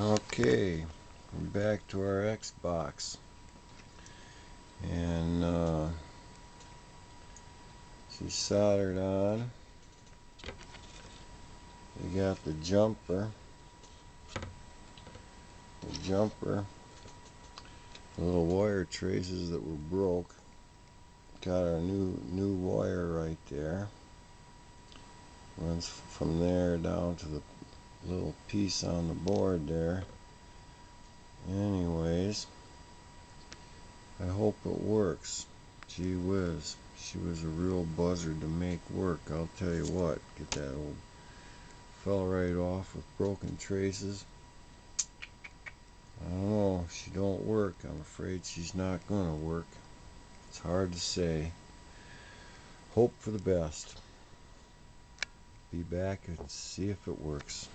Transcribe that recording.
Okay, we're back to our Xbox, and she's soldered on. We got the jumper, the little wire traces that were broke. Got our new wire right there. Runs from there down to the little piece on the board there. Anyways, I hope it works. Gee whiz, she was a real buzzard to make work, I'll tell you what. Get that old fell right off with broken traces. I don't know, she don't work. I'm afraid she's not gonna work. It's hard to say. Hope for the best. Be back and see if it works.